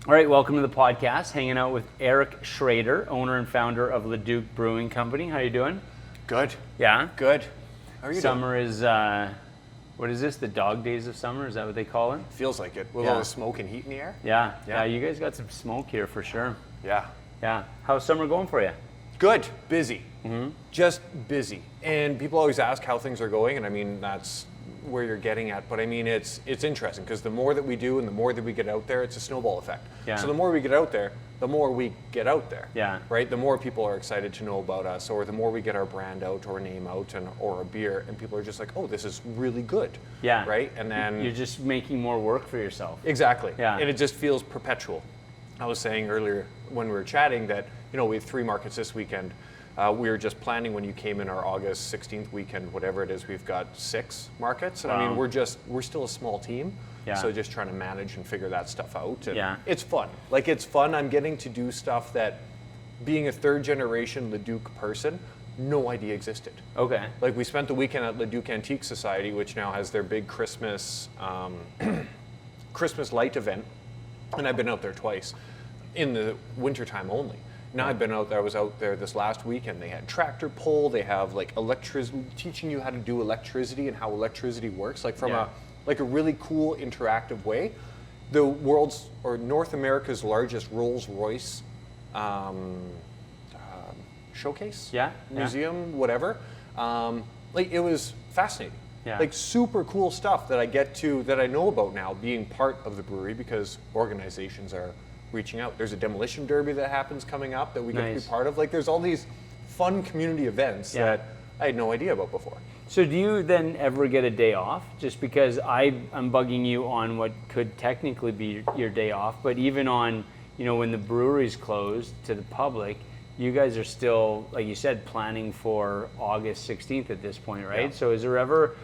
All right, welcome to the podcast. Hanging out with Eric Schrader, owner and founder of Leduc Brewing Company. How you doing? Good. Yeah? Good. How are you Summer is, what is this? The dog days of summer? Is that what they call it? Feels like it. With all the smoke and heat in the air. Yeah, you guys got some smoke here for sure. Yeah. Yeah. How's summer going for you? Good. Busy. Just busy. And people always ask how things are going, and I mean, that's where you're getting at. But I mean, it's interesting because the more that we do and the more that we get out there, it's a snowball effect. Yeah. So the more we get out there, the more we get out there. Yeah. Right? The more people are excited to know about us, or the more we get our brand out or name out or a beer, and people are just like, oh, this is really good. Yeah. Right? And then you're just making more work for yourself. Exactly. Yeah. And it just feels perpetual. I was saying earlier when we were chatting that, we have 3 markets this weekend. We were just planning when you came in our August 16th weekend, whatever it is, we've got 6 markets. And I mean, we're still a small team. Yeah. So just trying to manage and figure that stuff out. And it's fun. Like, it's fun. I'm getting to do stuff that, being a 3rd generation Leduc person, no idea existed. Okay. Like, we spent the weekend at Leduc Antique Society, which now has their big Christmas Christmas light event. And I've been out there twice in the wintertime only. Now I've been out there, I was out there this last weekend. They had tractor pull, they have like electricity, teaching you how to do electricity and how electricity works, like from a really cool interactive way. The world's, or North America's largest Rolls-Royce showcase, museum, whatever. Like, it was fascinating. Yeah. Like, super cool stuff that I know about now, being part of the brewery, because organizations are reaching out. There's a demolition derby that happens coming up that we get to be part of. Like, there's all these fun community events that I had no idea about before. So do you then ever get a day off? Just because I'm bugging you on what could technically be your day off, but even on, when the brewery's closed to the public, you guys are still, like you said, planning for August 16th at this point, right? Yeah. So is there ever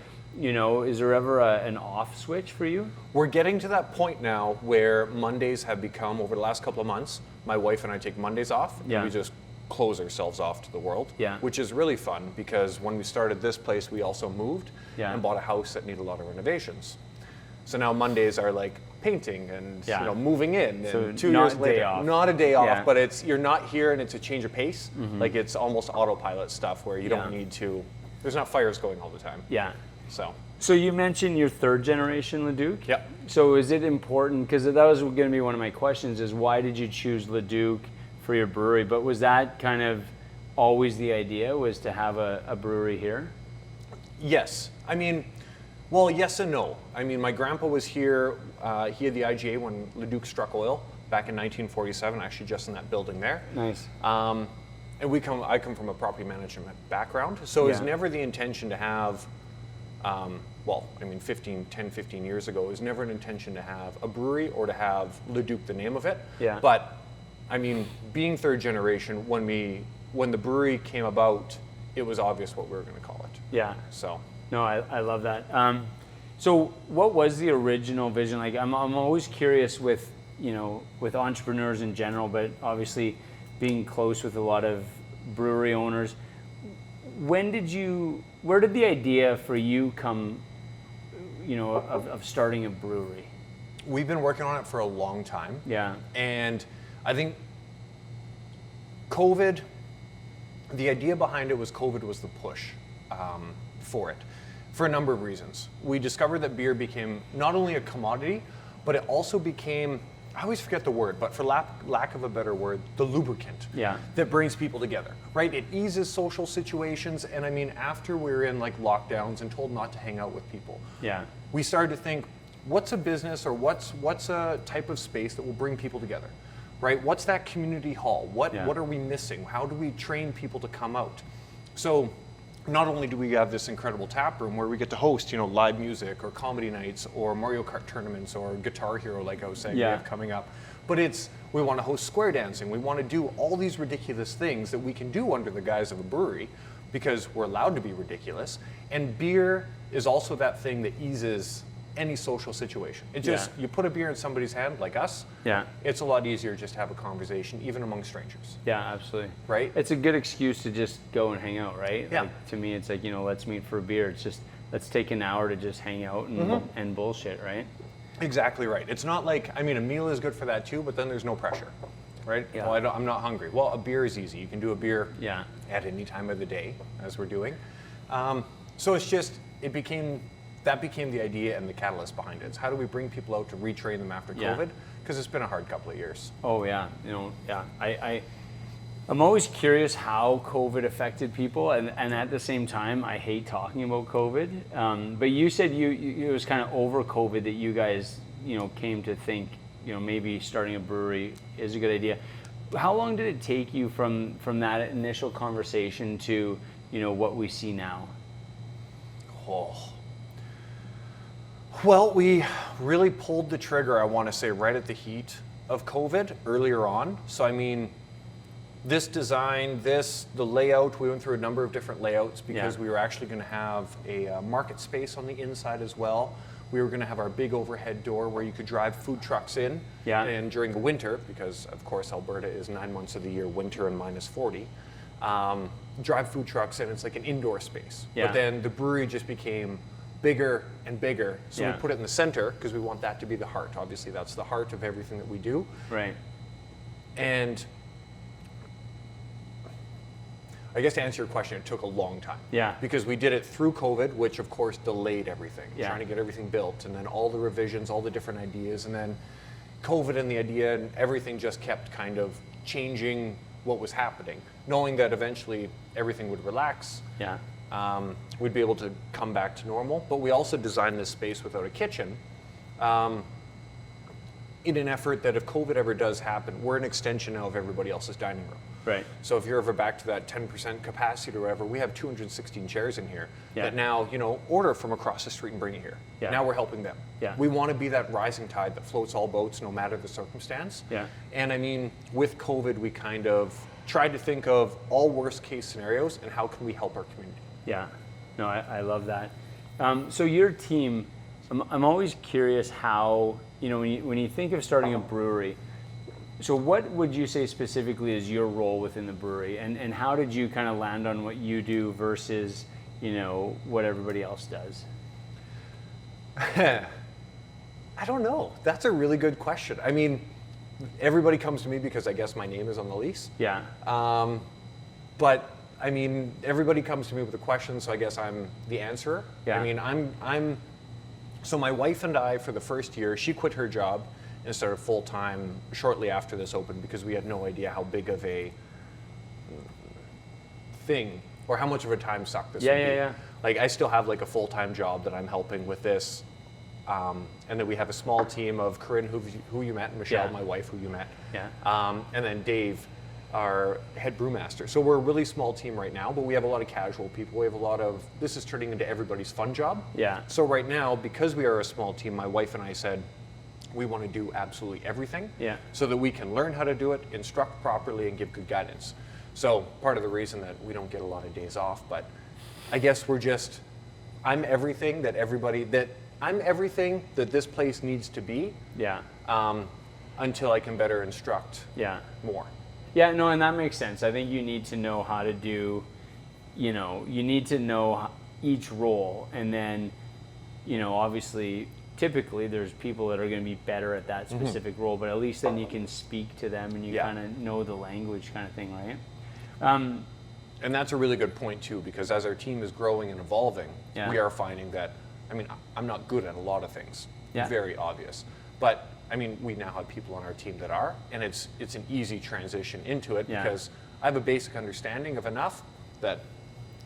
an off switch for you? We're getting to that point now where Mondays have become, over the last couple of months, my wife and I take Mondays off, and we just close ourselves off to the world, which is really fun, because when we started this place, we also moved and bought a house that needed a lot of renovations. So now Mondays are like painting and moving in, so and 2 years later, not a day off, but it's, you're not here and it's a change of pace. Like, it's almost autopilot stuff where you don't need to, there's not fires going all the time. Yeah. So you mentioned your 3rd generation Leduc? Yep. So is it important, because that was going to be one of my questions, is why did you choose Leduc for your brewery? But was that kind of always the idea, was to have a brewery here? Yes. I mean, well, yes and no. I mean, my grandpa was here, he had the IGA when Leduc struck oil back in 1947, actually just in that building there. Nice. And I come from a property management background, so it was never the intention to have, 10, 15 years ago, it was never an intention to have a brewery or to have Leduc, the name of it. Yeah. But, I mean, being 3rd generation, when the brewery came about, it was obvious what we were going to call it. Yeah. So. No, I love that. So what was the original vision? Like, I'm always curious with entrepreneurs in general, but obviously being close with a lot of brewery owners. Where did the idea for you come, of starting a brewery? We've been working on it for a long time. Yeah. And I think COVID, the idea behind it was COVID was the push for it, for a number of reasons. We discovered that beer became not only a commodity, but it also became, I always forget the word, but for lack of a better word, the lubricant that brings people together, right? It eases social situations, and I mean, after we were in like lockdowns and told not to hang out with people, we started to think, what's a business or what's a type of space that will bring people together, right? What's that community hall? What are we missing? How do we train people to come out? So not only do we have this incredible tap room where we get to host, live music or comedy nights or Mario Kart tournaments or Guitar Hero, like I was saying, we have coming up, but we want to host square dancing. We want to do all these ridiculous things that we can do under the guise of a brewery because we're allowed to be ridiculous. And beer is also that thing that eases any social situation. It just, you put a beer in somebody's hand, like us, it's a lot easier just to have a conversation, even among strangers. Yeah, absolutely. Right? It's a good excuse to just go and hang out, right? Yeah. Like, to me, it's like, let's meet for a beer. It's just, let's take an hour to just hang out and bullshit, right? Exactly right. It's not like, I mean, a meal is good for that too, but then there's no pressure, right? Yeah. Well, I'm not hungry. Well, a beer is easy. You can do a beer Yeah. at any time of the day, as we're doing. So it's just, that became the idea and the catalyst behind it. It's how do we bring people out to retrain them after Yeah. COVID? Because it's been a hard couple of years. Oh yeah, I'm always curious how COVID affected people, and at the same time, I hate talking about COVID. But you said it was kind of over COVID that you guys, came to think, maybe starting a brewery is a good idea. How long did it take you from that initial conversation to, what we see now? Oh. Well, we really pulled the trigger, I want to say, right at the heat of COVID earlier on. So, I mean, this design, the layout, we went through a number of different layouts because we were actually going to have a market space on the inside as well. We were going to have our big overhead door where you could drive food trucks in. Yeah. And during the winter, because of course Alberta is 9 months of the year winter and minus 40, drive food trucks in. It's like an indoor space. Yeah. But then the brewery just became bigger and bigger. So Yeah. we put it in the center because we want that to be the heart. Obviously, that's the heart of everything that we do. Right. And I guess to answer your question, it took a long time. Yeah. Because we did it through COVID, which of course delayed everything, Yeah. trying to get everything built, and then all the revisions, all the different ideas, and then COVID and the idea, and everything just kept kind of changing what was happening, knowing that eventually everything would relax. Yeah. We'd be able to come back to normal. But we also designed this space without a kitchen in an effort that if COVID ever does happen, we're an extension now of everybody else's dining room. Right. So if you're ever back to that 10% capacity or whatever, we have 216 chairs in here Yeah. that now, order from across the street and bring it here. Yeah. Now we're helping them. Yeah. We want to be that rising tide that floats all boats no matter the circumstance. Yeah. And I mean, with COVID, we kind of tried to think of all worst case scenarios and how can we help our community. Yeah, no, I love that. So your team, I'm always curious how, when you think of starting a brewery, so what would you say specifically is your role within the brewery, and how did you kind of land on what you do versus, what everybody else does? I don't know. That's a really good question. I mean, everybody comes to me because I guess my name is on the lease. Yeah. But I mean, everybody comes to me with a question, so I guess I'm the answerer. Yeah. I mean, so my wife and I, for the first year, she quit her job and started full-time shortly after this opened because we had no idea how big of a thing or how much of a time suck this would be. Yeah. Like, I still have like a full-time job that I'm helping with this. And then we have a small team of Corinne, who you met, and Michelle, Yeah. my wife, who you met. Yeah. And then Dave, our head brewmaster. So we're a really small team right now, but we have a lot of casual people. We have a lot of, this is turning into everybody's fun job. Yeah. So right now, because we are a small team, my wife and I said, we want to do absolutely everything. Yeah. So that we can learn how to do it, instruct properly, and give good guidance. So part of the reason that we don't get a lot of days off, but I guess I'm everything that this place needs to be. Yeah. Until I can better instruct Yeah. more. Yeah, no, and that makes sense. I think you need to know how to do, you need to know each role, and then, obviously, typically there's people that are going to be better at that specific role, but at least then you can speak to them and you Yeah. kind of know the language kind of thing, right? And that's a really good point too, because as our team is growing and evolving, Yeah. we are finding that, I mean, I'm not good at a lot of things, Yeah. very obvious, but I mean, we now have people on our team that are, and it's an easy transition into it Yeah. because I have a basic understanding of enough that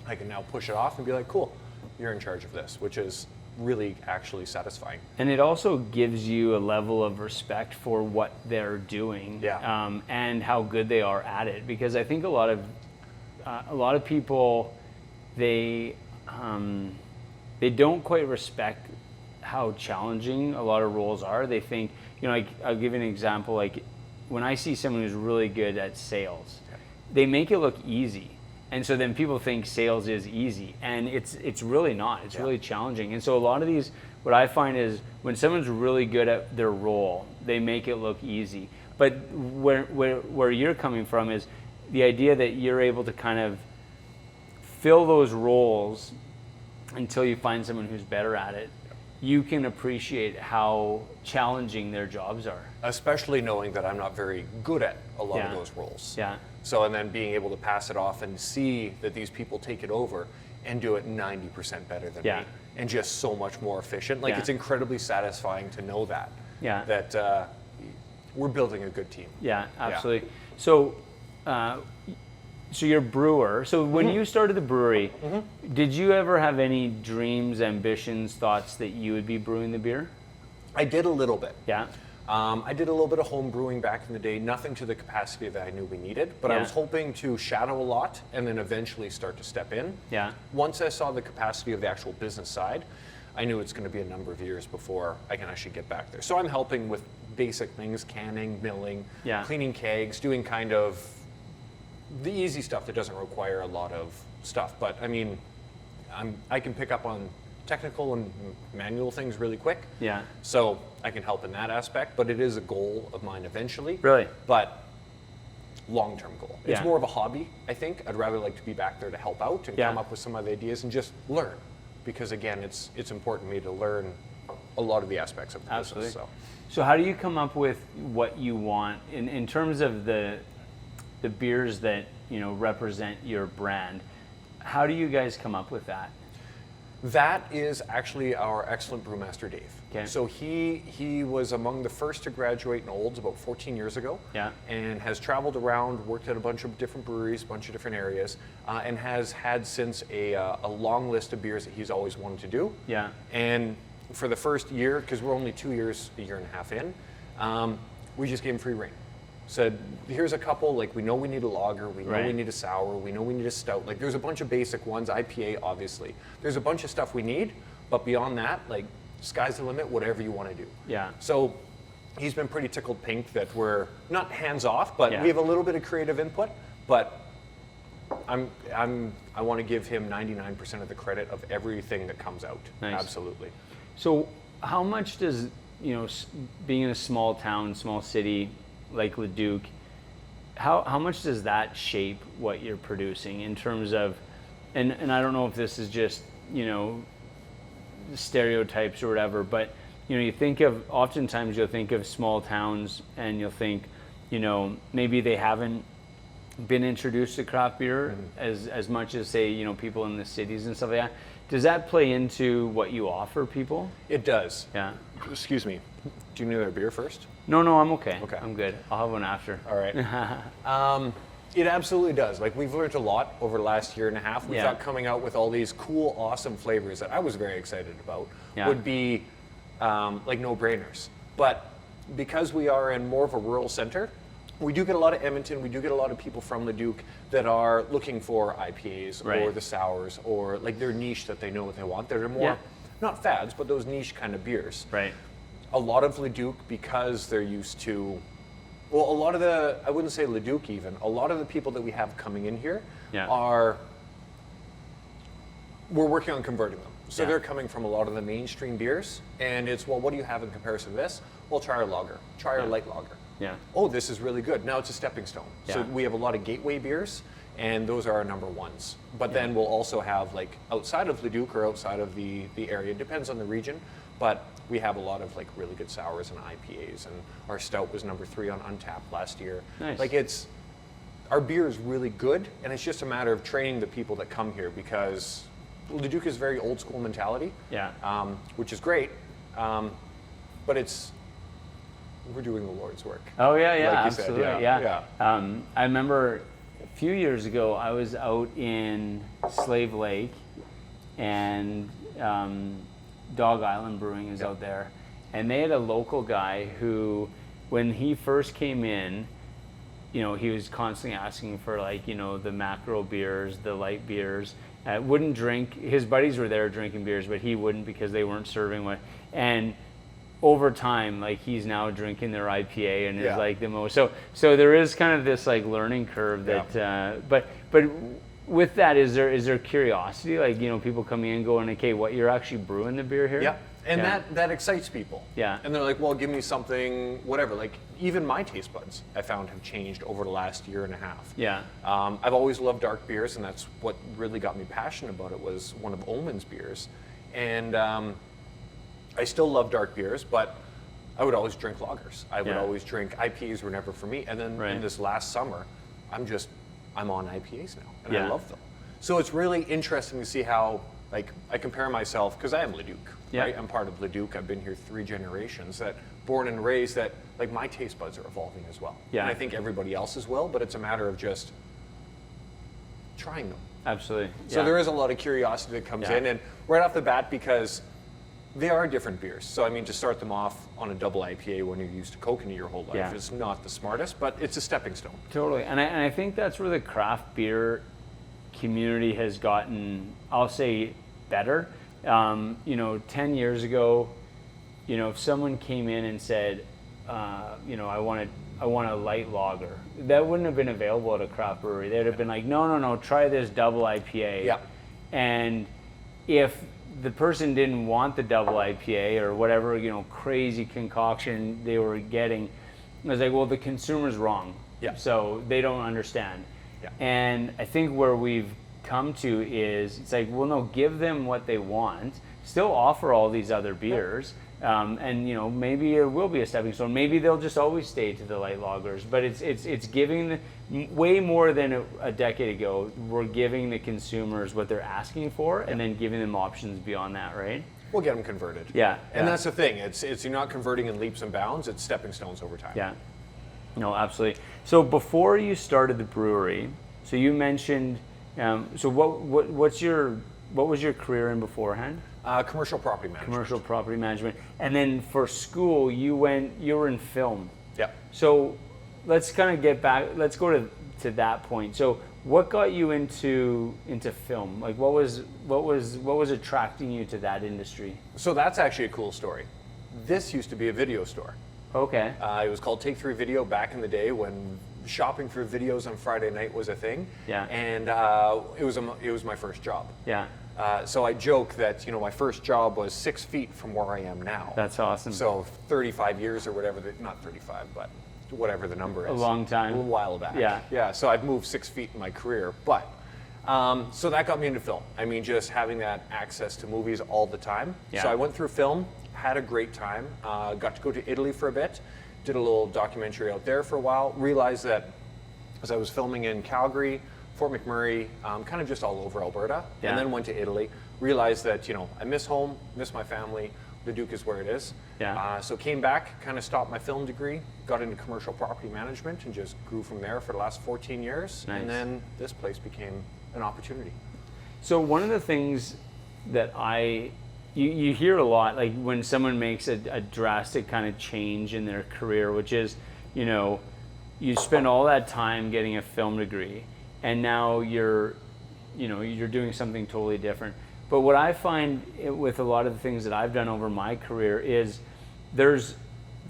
I can now push it off and be like, cool, you're in charge of this, which is really actually satisfying. And it also gives you a level of respect for what they're doing, Yeah. and how good they are at it. Because I think a lot of people, they don't quite respect how challenging a lot of roles are. They think, like, I'll give you an example. Like, when I see someone who's really good at sales, they make it look easy. And so then people think sales is easy, and it's really not. It's really challenging. And so a lot of these, what I find is when someone's really good at their role, they make it look easy. But where you're coming from is the idea that you're able to kind of fill those roles until you find someone who's better at it. you can appreciate how challenging their jobs are. Especially knowing that I'm not very good at a lot Yeah. of those roles. Yeah. So, and then being able to pass it off and see that these people take it over and do it 90% better than Yeah. me, and just so much more efficient. Like, Yeah. it's incredibly satisfying to know that. Yeah. That we're building a good team. Yeah, absolutely. So, so you're a brewer. So when you started the brewery, did you ever have any dreams, ambitions, thoughts that you would be brewing the beer? I did a little bit. Yeah. I did a little bit of home brewing back in the day, nothing to the capacity that I knew we needed, but I Yeah. was hoping to shadow a lot and then eventually start to step in. Yeah. Once I saw the capacity of the actual business side, I knew it's going to be a number of years before I can actually get back there. So I'm helping with basic things, canning, milling, Yeah. cleaning kegs, doing kind of the easy stuff that doesn't require a lot of stuff. But I mean, I can pick up on technical and manual things really quick. Yeah. So I can help in that aspect, but it is a goal of mine eventually. Really? But long-term goal. It's Yeah. more of a hobby, I think. I'd rather like to be back there to help out and Yeah. come up with some of the ideas and just learn. Because again, it's important to me to learn a lot of the aspects of the Absolutely. business. So how do you come up with what you want in terms of the beers that, you know, represent your brand? How do you guys come up with that? That is actually our excellent brewmaster, Dave. Okay. So he was among the first to graduate in Olds about 14 years ago. Yeah. And has traveled around, worked at a bunch of different breweries, a bunch of different areas, and has had since a long list of beers that he's always wanted to do. Yeah. And for the first year, because we're only 2 years, a year and a half in, we just gave him free rein. Said, here's a couple, like we know we need a lager, we know Right. we need a sour, we know we need a stout. Like there's a bunch of basic ones, IPA obviously. There's a bunch of stuff we need, but beyond that, like sky's the limit, whatever you want to do. Yeah. So he's been pretty tickled pink that we're not hands off, but Yeah. we have a little bit of creative input. But I want to give him 99% of the credit of everything that comes out. Nice. Absolutely. So how much does, you know, being in a small town, small city like Leduc, how much does that shape what you're producing in terms of, and I don't know if this is just, you know, stereotypes or whatever, but, you know, you think of, oftentimes you'll think of small towns and you'll think, you know, maybe they haven't been introduced to craft beer as much as, say, you know, people in the cities and stuff like that. Does that play into what you offer people? It does. Yeah. Excuse me. Do you need another beer first? No, I'm okay. Okay. I'm good. I'll have one after. All right. It absolutely does. Like we've learned a lot over the last year and a half. We Yeah. thought coming out with all these cool, awesome flavors that I was very excited about Yeah. would be like no-brainers. But because we are in more of a rural center, we do get a lot of Edmonton, we do get a lot of people from Leduc that are looking for IPAs or Right. the sours or like their niche that they know what they want. That are more, Yeah. not fads, but those niche kind of beers. Right. A lot of Leduc, because they're used to, well, a lot of the, I wouldn't say Leduc even, a lot of the people that we have coming in here Yeah. we're working on converting them. So Yeah. they're coming from a lot of the mainstream beers, and it's, well, what do you have in comparison to this? Well, try our lager, try our Yeah. light lager. Yeah. Oh, this is really good. Now it's a stepping stone. So Yeah. we have a lot of gateway beers, and those are our number ones. But then we'll also have, like, outside of Leduc or outside of the area, it depends on the region, but we have a lot of, like, really good sours and IPAs, and our stout was number 3 on Untapped last year. Nice. Like, it's, our beer is really good, and it's just a matter of training the people that come here, because Leduc is very old school mentality, Yeah. which is great, but it's, we're doing the Lord's work. Oh yeah, yeah, Like you said, absolutely, yeah. I remember a few years ago I was out in Slave Lake, and Dog Island Brewing is out there, and they had a local guy who, when he first came in, you know, he was constantly asking for, like, you know, the macro beers, the light beers. Wouldn't drink. His buddies were there drinking beers, but he wouldn't because they weren't serving one. And over time, like, he's now drinking their IPA and is Yeah. like the most. So there is kind of this like learning curve that. But with that, is there curiosity? Like, you know, people coming in going, okay, what, you're actually brewing the beer here? Yeah, and Yeah. that excites people. Yeah. And they're like, well, give me something, whatever. Like, even my taste buds, I found, have changed over the last year and a half. Yeah. I've always loved dark beers, and that's what really got me passionate about it, was one of Omen's beers. And I still love dark beers, but I would always drink lagers. I would Yeah. always drink IPAs were never for me. And then Right. in this last summer, I'm on IPAs now, and Yeah. I love them. So it's really interesting to see how, like, I compare myself, because I am Leduc, Yeah. right? I'm part of Leduc. I've been here 3 generations, that born and raised, that like my taste buds are evolving as well. Yeah. And I think everybody else's will, but it's a matter of just trying them. Absolutely. So Yeah. there is a lot of curiosity that comes Yeah. in, and right off the bat, because they are different beers. So I mean, to start them off on a double IPA when you're used to coconut your whole life Yeah. is not the smartest, but it's a stepping stone. Totally, and I think that's where the craft beer community has gotten, I'll say, better. 10 years ago, if someone came in and said, I want a light lager, that wouldn't have been available at a craft brewery. They'd have been like, no, try this double IPA. Yeah. And if the person didn't want the double IPA or whatever, crazy concoction they were getting, I was like, well, the consumer's wrong. Yeah. So they don't understand. Yeah. And I think where we've come to is, it's like, well, no, give them what they want. Still offer all these other beers. And maybe it will be a stepping stone. Maybe they'll just always stay to the light lagers. But it's giving way more than a decade ago. We're giving the consumers what they're asking for, and then giving them options beyond that, right? We'll get them converted. Yeah. And yeah. that's the thing. It's you're not converting in leaps and bounds. It's stepping stones over time. Yeah. No, absolutely. So before you started the brewery, so you mentioned, so what was your career in beforehand? Commercial property management. Commercial property management. And then for school, you were in film. Yeah. So let's kind of get back, let's go to that point. So what got you into film? Like what was attracting you to that industry? So that's actually a cool story. This used to be a video store. Okay. It was called Take 3 Video back in the day when shopping for videos on Friday night was a thing. Yeah. And it was my first job. Yeah. So I joke that my first job was 6 feet from where I am now. That's awesome. So 35 years or whatever, not 35, but whatever the number is. A long time. A little while back. Yeah. Yeah, so I've moved 6 feet in my career. But, so that got me into film. I mean, just having that access to movies all the time. Yeah. So I went through film, had a great time, got to go to Italy for a bit, did a little documentary out there for a while, realized that as I was filming in Calgary, Fort McMurray, kind of just all over Alberta, Yeah. and then went to Italy, realized that, I miss home, miss my family, Leduc is where it is. Yeah. So came back, kind of stopped my film degree, got into commercial property management, and just grew from there for the last 14 years. Nice. And then this place became an opportunity. So one of the things that you hear a lot, like when someone makes a drastic kind of change in their career, which is, you spend all that time getting a film degree, and now you're doing something totally different. But what I find with a lot of the things that I've done over my career is there's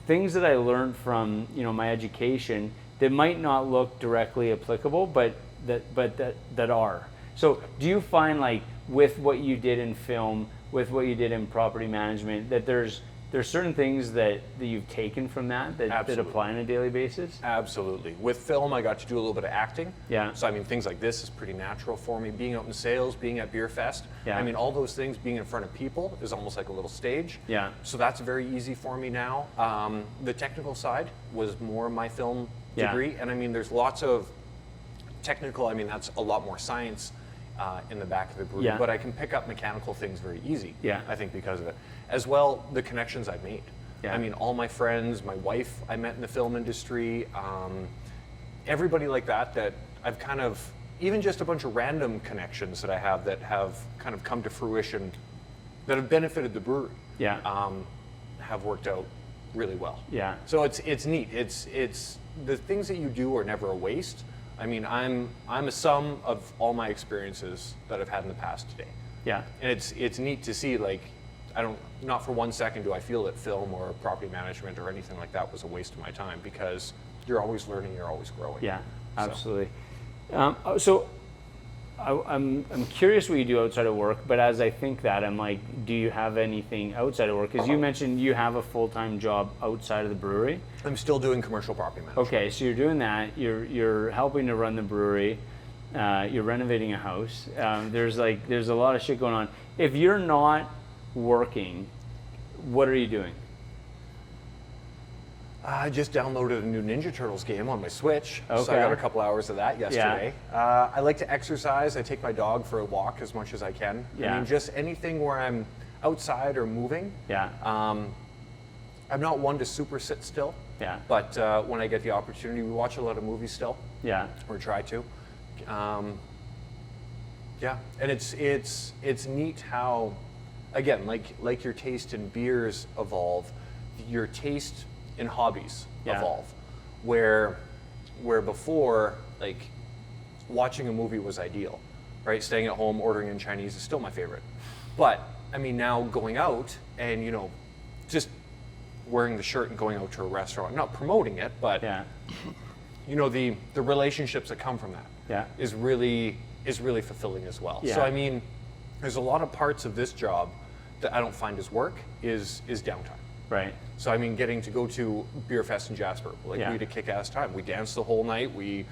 things that I learned from my education that might not look directly applicable, but that are. So do you find, like, with what you did in film, with what you did in property management, that there's certain things that you've taken from that apply on a daily basis? Absolutely. With film, I got to do a little bit of acting. Yeah. So, I mean, things like this is pretty natural for me. Being out in sales, being at Beer Fest. Yeah. I mean, all those things, being in front of people is almost like a little stage. Yeah. So that's very easy for me now. The technical side was more my film Yeah. degree. And I mean, there's lots of technical, I mean, that's a lot more science in the back of the brewery. Yeah. But I can pick up mechanical things very easy. Yeah. I think because of it. As well, the connections I've made. Yeah. I mean, all my friends, my wife I met in the film industry, everybody like that I've kind of, even just a bunch of random connections that I have that have kind of come to fruition that have benefited the brewery. Yeah. Have worked out really well. Yeah. So it's neat. It's the things that you do are never a waste. I mean, I'm a sum of all my experiences that I've had in the past today. Yeah. And it's neat to see, like, not for 1 second do I feel that film or property management or anything like that was a waste of my time, because you're always learning, you're always growing. Yeah, So. absolutely. So I'm curious what you do outside of work, but as I think that, I'm like, do you have anything outside of work? Because you mentioned you have a full-time job outside of the brewery. I'm still doing commercial property management. Okay, so you're doing that. You're helping to run the brewery. You're renovating a house. There's a lot of shit going on. If you're not working, what are you doing? I just downloaded a new Ninja Turtles game on my Switch, so I Okay. got a couple hours of that yesterday. I like to exercise. I take my dog for a walk as much as I can. Yeah. I mean, just anything where I'm outside or moving. Yeah. I'm not one to super sit still. Yeah. But when I get the opportunity, we watch a lot of movies still, Yeah. or try to. Yeah, and it's neat how, again, like your taste in beers evolve, your taste in hobbies Yeah. evolve. Where before, like, watching a movie was ideal, right? Staying at home, ordering in Chinese is still my favorite. But I mean, now going out and, you know, just wearing the shirt and going out to a restaurant, not promoting it, but Yeah. you know, the relationships that come from that Yeah. is really fulfilling as well. Yeah. So I mean, there's a lot of parts of this job that I don't find as work is downtime. Right. So I mean, getting to go to Beer Fest in Jasper, like Yeah. we had a kick-ass time. We danced the whole night. We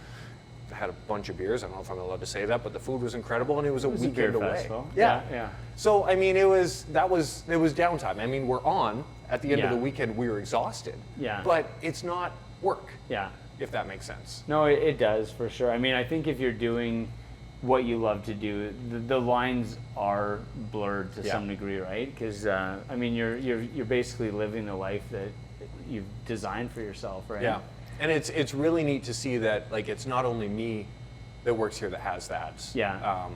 had a bunch of beers. I don't know if I'm allowed to say that, but the food was incredible, and it was a was a weekend beer away. festival. Yeah. Yeah. So I mean, it was downtime. I mean, we're on at the end of Yeah. the weekend. We were exhausted. Yeah. But it's not work, Yeah. if that makes sense. No, it does for sure. I mean, I think if you're doing what you love to do, the lines are blurred to Yeah. some degree, right? Because I mean, you're basically living the life that you've designed for yourself, right? Yeah, and it's really neat to see that, like, it's not only me that works here that has that. Yeah.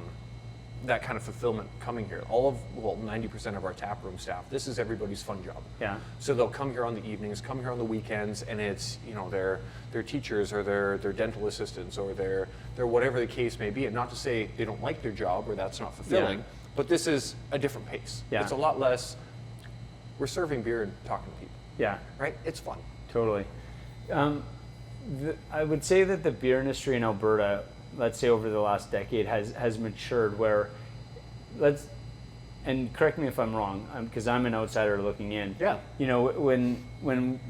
That kind of fulfillment coming here. 90% of our taproom staff, this is everybody's fun job. Yeah. So they'll come here on the evenings, come here on the weekends, and it's, you know, they're teachers or they're dental assistants or they're whatever the case may be. And not to say they don't like their job or that's not fulfilling, Yeah. but this is a different pace. Yeah. It's a lot less, we're serving beer and talking to people, Yeah. right? It's fun. Totally. I would say that the beer industry in Alberta, let's say over the last decade, has matured where, and correct me if I'm wrong, because I'm an outsider looking in. Yeah. You know, when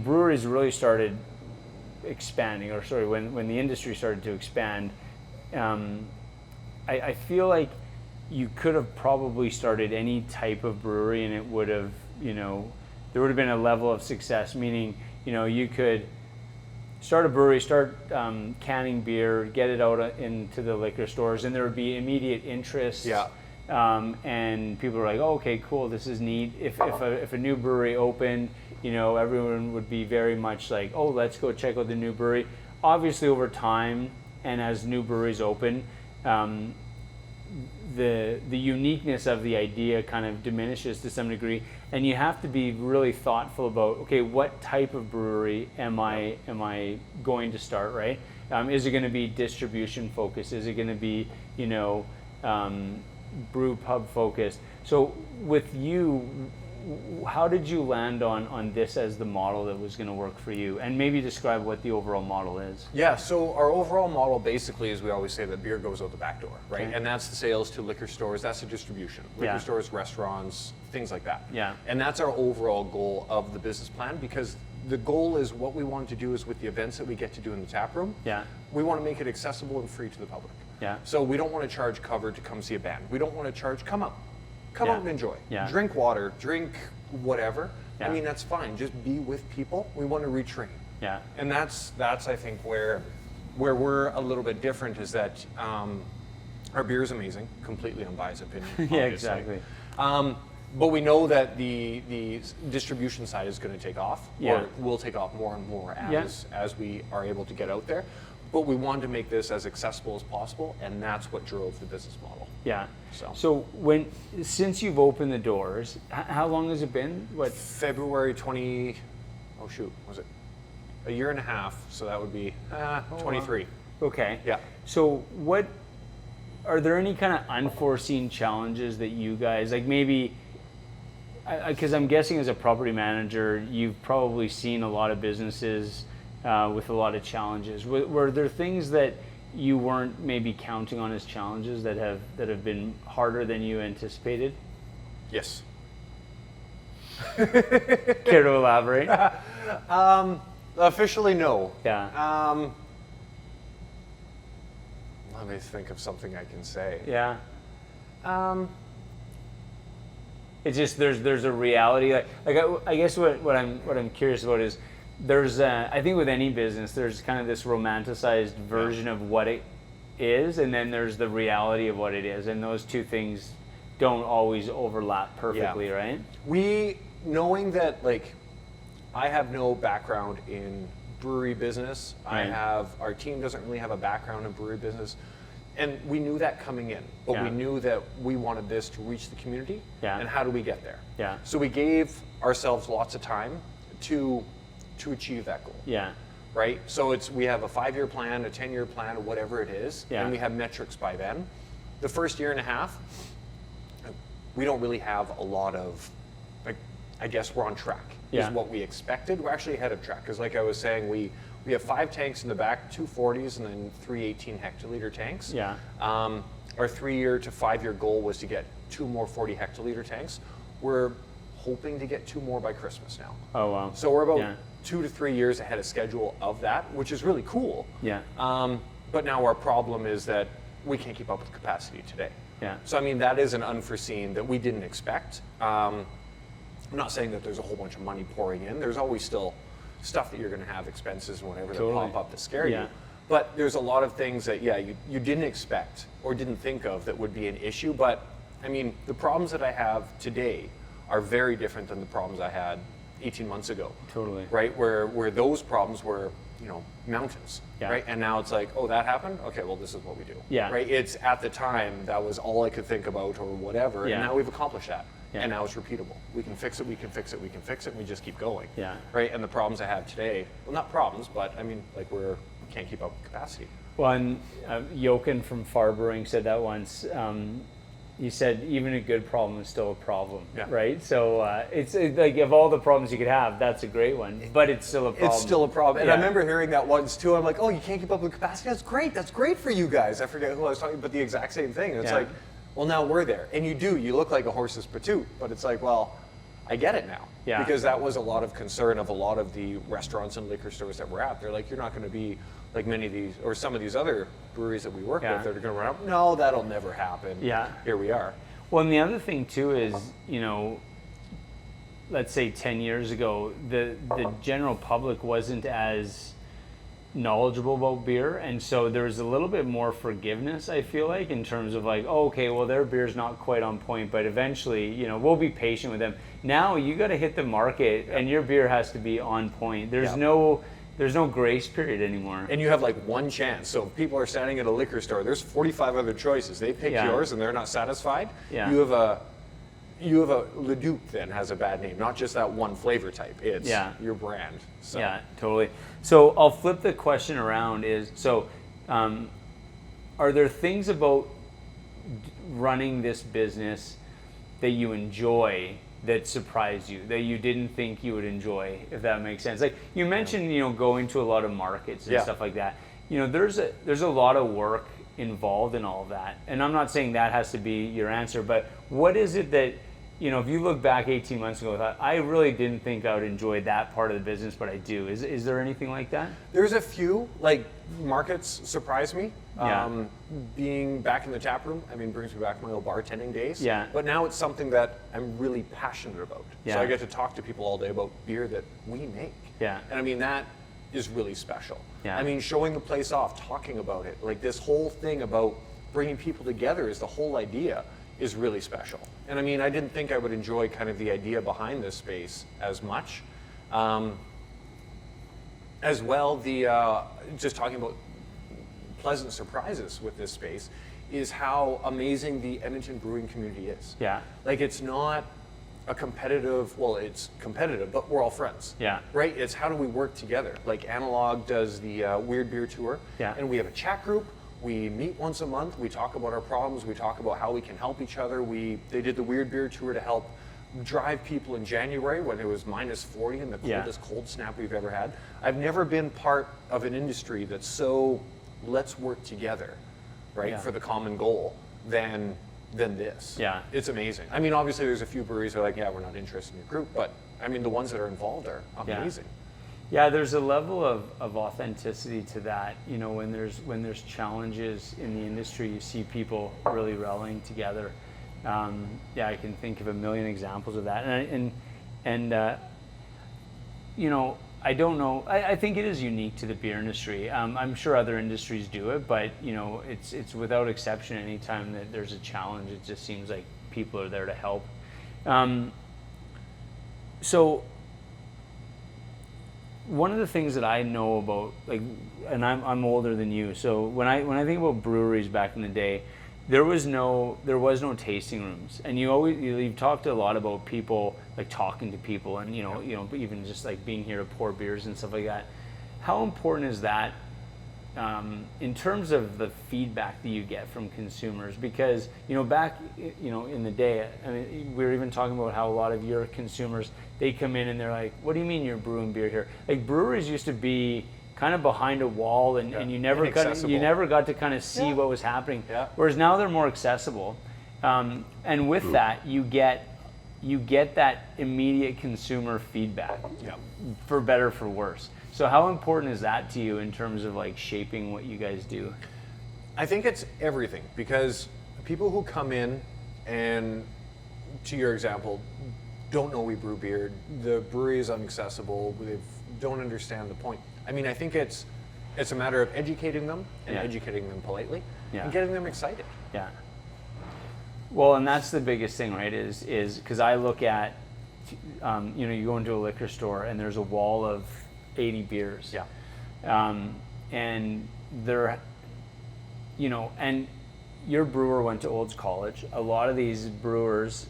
breweries really started expanding, or sorry, when the industry started to expand, I feel like you could have probably started any type of brewery and it would have, you know, there would have been a level of success, meaning, you know, you could start a brewery, start canning beer, get it out into the liquor stores, and there would be immediate interest. Yeah. And people are like, oh, okay, cool, this is neat. If a new brewery opened, you know, everyone would be very much like, oh, let's go check out the new brewery. Obviously, over time, and as new breweries open, the uniqueness of the idea kind of diminishes to some degree, and you have to be really thoughtful about, okay, what type of brewery am I going to start, right? Is it going to be distribution focused? Is it going to be, you know, brew pub focused? So with you, how did you land on this as the model that was going to work for you? And maybe describe what the overall model is. Yeah, so our overall model basically is, we always say that beer goes out the back door, right? Okay. And that's the sales to liquor stores, that's the distribution. Liquor Yeah. stores, restaurants, things like that. Yeah. And that's our overall goal of the business plan, because the goal is, what we want to do is, with the events that we get to do in the tap room, Yeah. we want to make it accessible and free to the public. Yeah. So we don't want to charge cover to come see a band. We don't want to charge, come out Yeah. and enjoy. Yeah. Drink water, drink whatever. Yeah. I mean, that's fine. Just be with people. We want to retrain. Yeah. And that's I think where we're a little bit different, is that our beer is amazing, completely unbiased opinion. Yeah, obviously. exactly. But we know that the distribution side is going to take off, Yeah. or will take off more and more Yeah. as we are able to get out there. But we wanted to make this as accessible as possible, and that's what drove the business model. Yeah. So since you've opened the doors, how long has it been? What? February 20, oh shoot, was it a year and a half? So that would be 23. Okay. Yeah. So are there any kind of unforeseen challenges that you guys, like, maybe, because I'm guessing as a property manager, you've probably seen a lot of businesses with a lot of challenges. Were there things that you weren't maybe counting on as challenges that have been harder than you anticipated? Yes. Care to elaborate? Officially, no. Yeah. Let me think of something I can say. Yeah. It's just there's a reality. I guess what I'm curious about is there's I think with any business there's kind of this romanticized version of what it is, and then there's the reality of what it is, and those two things don't always overlap perfectly, right? Knowing that, like, I have no background in brewery business. Right. Our team doesn't really have a background in brewery business. And we knew that coming in, but we knew that we wanted this to reach the community. Yeah. And how do we get there? Yeah. So we gave ourselves lots of time to achieve that goal. Yeah. Right? So we have a 5-year plan, a 10-year plan, or whatever it is, and we have metrics by then. The first year and a half, we don't really have a lot of, like, I guess we're on track, is what we expected. We're actually ahead of track, because like I was saying, we have 5 tanks in the back, 2 40s, and then 3 18 hectoliter tanks. Yeah. Our 3-year to 5-year goal was to get 2 more 40 hectoliter tanks. We're hoping to get 2 more by Christmas now. Oh wow. So we're about 2 to 3 years ahead of schedule of that, which is really cool. Yeah. But now our problem is that we can't keep up with capacity today. Yeah. So I mean, that is an unforeseen that we didn't expect. I'm not saying that there's a whole bunch of money pouring in. There's always still stuff that you're going to have, expenses and whatever that pop up to scare you. But there's a lot of things that you didn't expect or didn't think of that would be an issue. But I mean, the problems that I have today are very different than the problems I had 18 months ago. Totally. Right? Where those problems were, mountains. Yeah. Right? And now it's like, oh, that happened? Okay, well, this is what we do. Yeah. Right? It's at the time that was all I could think about or whatever. Yeah. And now we've accomplished that. Yeah. And now it's repeatable. We can fix it, we can fix it, we can fix it, and we just keep going. Yeah. Right? And the problems I have today, well, not problems, but I mean, like we can't keep up with capacity. Well, and Jochen from Far Brewing said that once. He said even a good problem is still a problem, right? So it's like, of all the problems you could have, that's a great one, but it's still a problem. It's still a problem. And I remember hearing that once too. I'm like, oh, you can't keep up with capacity? That's great. That's great for you guys. I forget who I was talking, but the exact same thing. And it's like, well, now we're there. And you look like a horse's patoot, but it's like, well, I get it now. Yeah. Because that was a lot of concern of a lot of the restaurants and liquor stores that we're at. They're like, you're not going to be like many of these, or some of these other breweries that we work with, that are going to run up. No, that'll never happen. Yeah. Here we are. Well, and the other thing too is, let's say 10 years ago, the general public wasn't as knowledgeable about beer, and so there was a little bit more forgiveness, I feel like, in terms of like, oh, okay, well, their beer's not quite on point, but eventually, we'll be patient with them. Now you got to hit the market, and your beer has to be on point. There's no grace period anymore. And you have like one chance. So if people are standing at a liquor store, there's 45 other choices. They pick yours and they're not satisfied. Yeah. You have a Leduc then has a bad name, not just that one flavor type. It's your brand. So. Yeah, totally. So I'll flip the question around are there things about running this business that you enjoy that surprised you, that you didn't think you would enjoy, if that makes sense? Like you mentioned, going to a lot of markets and stuff like that. There's a lot of work involved in all of that. And I'm not saying that has to be your answer, but what is it that, if you look back 18 months ago, I really didn't think I would enjoy that part of the business, but I do. Is there anything like that? There's a few, like markets surprise me. Being back in the tap room, brings me back to my old bartending days. Yeah. But now it's something that I'm really passionate about. Yeah. So I get to talk to people all day about beer that we make. Yeah. And that is really special. Yeah. Showing the place off, talking about it, like this whole thing about bringing people together is the whole idea is really special. And I didn't think I would enjoy kind of the idea behind this space as much. As well, just talking about pleasant surprises with this space is how amazing the Edmonton brewing community is. Yeah. Like it's not a competitive, well, it's competitive, but we're all friends. Yeah. Right? It's how do we work together? Like Analog does the Weird Beer Tour. Yeah. And we have a chat group. We meet once a month. We talk about our problems. We talk about how we can help each other. They did the Weird Beer Tour to help drive people in January when it was -40 and the coldest cold snap we've ever had. I've never been part of an industry that's so let's work together, right, for the common goal than this. Yeah. It's amazing. Obviously there's a few breweries that are like, we're not interested in your group, but the ones that are involved are amazing. Yeah, there's a level of authenticity to that. When there's challenges in the industry, you see people really rallying together. I can think of a million examples of that. I don't know. I think it is unique to the beer industry. I'm sure other industries do it, but it's without exception. Anytime that there's a challenge, it just seems like people are there to help. So one of the things that I know about, and I'm older than you, so when I think about breweries back in the day, there was no tasting rooms, and you've talked a lot about people, like talking to people, and even just like being here to pour beers and stuff like that. How important is that in terms of the feedback that you get from consumers? Because back in the day, I mean, we were even talking about how a lot of your consumers, they come in and they're like, "What do you mean you're brewing beer here?" Like, breweries used to be kind of behind a wall, and you never got to kind of see what was happening. Yeah. Whereas now they're more accessible, and with that you get that immediate consumer feedback, for better for worse. So how important is that to you in terms of like shaping what you guys do? I think it's everything, because people who come in and, to your example, don't know we brew beer, the brewery is inaccessible, they don't understand the point. I mean, I think it's a matter of educating them and educating them politely and getting them excited. Yeah. Well, and that's the biggest thing, right? Is because I look at, you go into a liquor store and there's a wall of 80 beers. Yeah. And they're, and your brewer went to Olds College. A lot of these brewers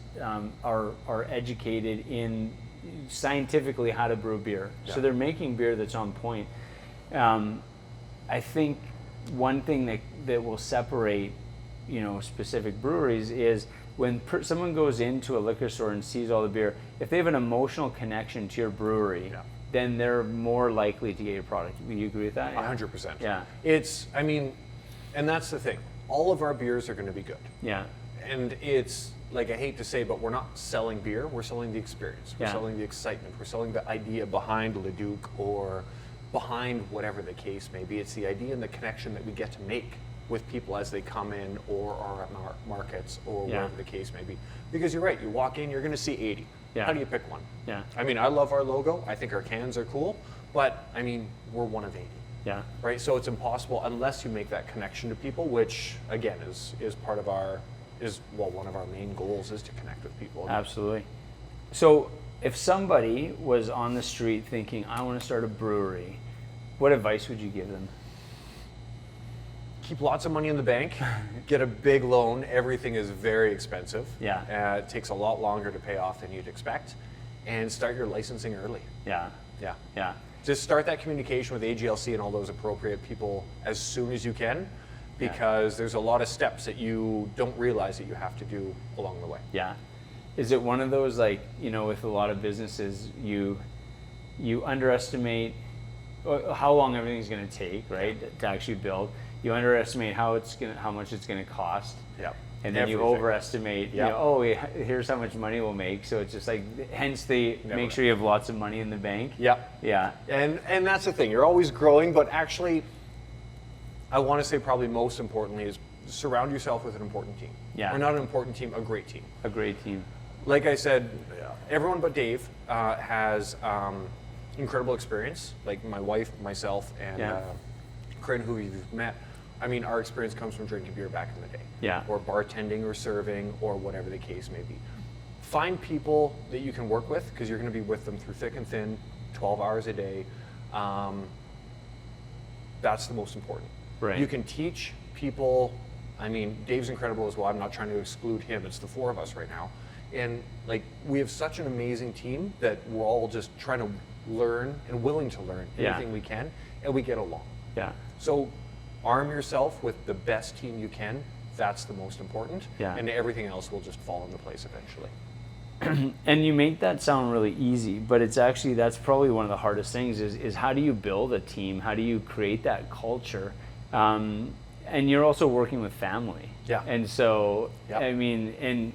are educated in scientifically how to brew beer. Yeah. So they're making beer that's on point. I think one thing that will separate, specific breweries is when someone goes into a liquor store and sees all the beer, if they have an emotional connection to your brewery, then they're more likely to get your product. Do you agree with that? 100%. Yeah. And that's the thing. All of our beers are going to be good. Yeah. And it's, like, I hate to say, but we're not selling beer, we're selling the experience. We're selling the excitement. We're selling the idea behind Leduc or behind whatever the case may be. It's the idea and the connection that we get to make with people as they come in or are at markets or whatever the case may be. Because you're right, you walk in, you're going to see 80. Yeah. How do you pick one? Yeah. I mean, I love our logo. I think our cans are cool, but I mean, we're one of 80. Yeah. Right? So it's impossible unless you make that connection to people, which again is part of one of our main goals is to connect with people. Absolutely. So if somebody was on the street thinking, I want to start a brewery, what advice would you give them? Keep lots of money in the bank, get a big loan. Everything is very expensive. Yeah. It takes a lot longer to pay off than you'd expect. And start your licensing early. Yeah. Yeah. Yeah. Just start that communication with AGLC and all those appropriate people as soon as you can, because there's a lot of steps that you don't realize that you have to do along the way. Yeah. Is it one of those, like, with a lot of businesses, you underestimate how long everything's going to take, right, to actually build. You underestimate how much it's going to cost. Yeah. And then you overestimate, here's how much money we'll make. So it's just like, hence make sure you have lots of money in the bank. Yeah. Yeah. And that's the thing. You're always growing, but actually, I want to say probably most importantly is surround yourself with an important team. Yeah. Or not an important team, a great team. A great team. Like I said, everyone but Dave has incredible experience. Like my wife, myself, and Corinne, who you've met. I mean, our experience comes from drinking beer back in the day. Yeah. Or bartending or serving or whatever the case may be. Find people that you can work with, because you're going to be with them through thick and thin, 12 hours a day. That's the most important. Right. You can teach people. I mean, Dave's incredible as well. I'm not trying to exclude him. It's the four of us right now. And like, we have such an amazing team that we're all just trying to learn and willing to learn anything we can, and we get along. Yeah. So arm yourself with the best team you can. That's the most important. Yeah. And everything else will just fall into place eventually. And you make that sound really easy, but it's actually, that's probably one of the hardest things is how do you build a team? How do you create that culture? And you're also working with family. Yeah. And so, I mean, and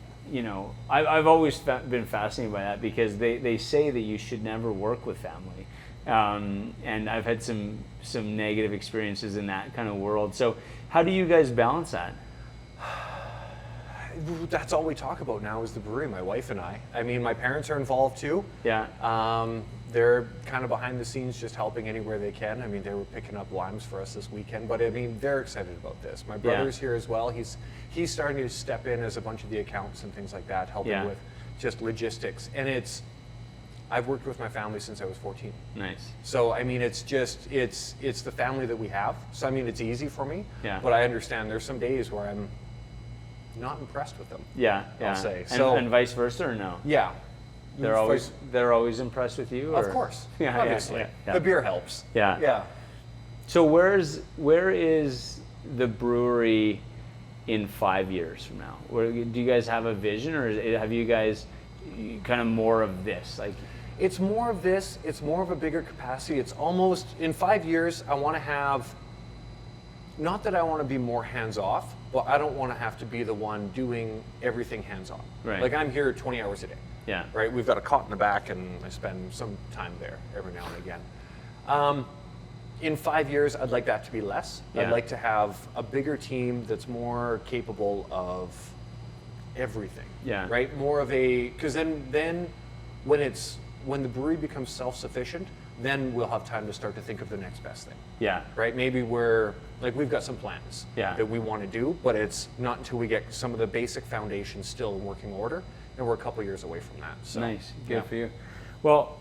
I've always been fascinated by that, because they say that you should never work with family. And I've had some negative experiences in that kind of world. So how do you guys balance that? That's all we talk about now is the brewery, my wife and I. I mean, my parents are involved too. Yeah. They're kind of behind the scenes, just helping anywhere they can. I mean, they were picking up limes for us this weekend, but I mean, they're excited about this. My brother's here as well. He's starting to step in as a bunch of the accounts and things like that, helping with just logistics. And I've worked with my family since I was 14. Nice. So I mean, it's the family that we have. So I mean, it's easy for me. Yeah. But I understand there's some days where I'm not impressed with them. Yeah. I'll say. And, So and vice versa, or no? yeah. They're always impressed with you. Or? Of course. Yeah. Obviously. Yeah. The beer helps. Yeah. Yeah. So where is the brewery in 5 years from now? Do you guys have a vision, or have you guys kind of more of this? Like, it's more of this. It's more of a bigger capacity. It's almost in 5 years. I want to have. Not that I want to be more hands off, but I don't want to have to be the one doing everything hands on. Right. Like I'm here 20 hours a day. Yeah. Right. We've got a cot in the back, and I spend some time there every now and again. In 5 years, I'd like that to be less. Yeah. I'd like to have a bigger team that's more capable of everything. Yeah. Right. More of a, because then when the brewery becomes self-sufficient, then we'll have time to start to think of the next best thing. Yeah. Right. Maybe we've got some plans that we want to do, but it's not until we get some of the basic foundations still in working order, and we're a couple years away from that. So, nice. Good for you. Well,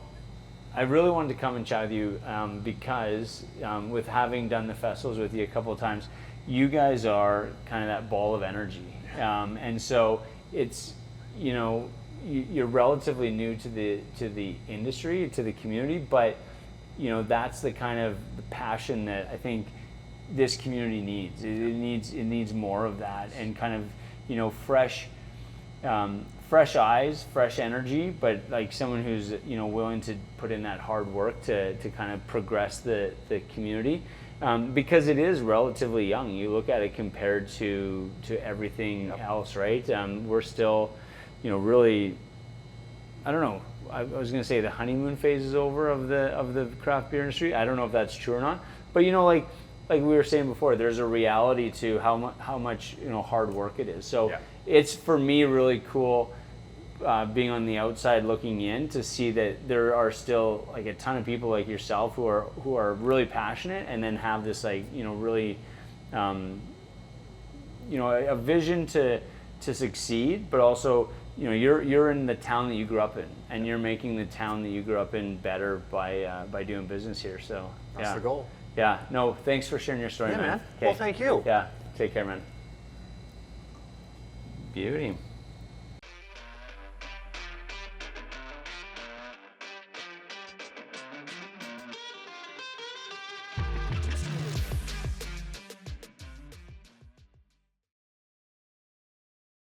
I really wanted to come and chat with you because with having done the festivals with you a couple of times, you guys are kind of that ball of energy. And so it's, you're relatively new to the industry, to the community, but that's the kind of the passion that I think this community needs. It needs more of that, and kind of fresh eyes, fresh energy, but like someone who's willing to put in that hard work to kind of progress the community, because it is relatively young. You look at it compared to everything else, right? We're still, really, I don't know. I was going to say the honeymoon phase is over of the craft beer industry. I don't know if that's true or not, but like we were saying before, there's a reality to how much hard work it is. So it's, for me, really cool being on the outside looking in to see that there are still like a ton of people like yourself who are really passionate, and then have this really a vision to succeed, but also you're in the town that you grew up in, and you're making the town that you grew up in better by doing business here. So that's the goal. Yeah. No, thanks for sharing your story, man. Well, thank you. Yeah. Take care, man. Beauty.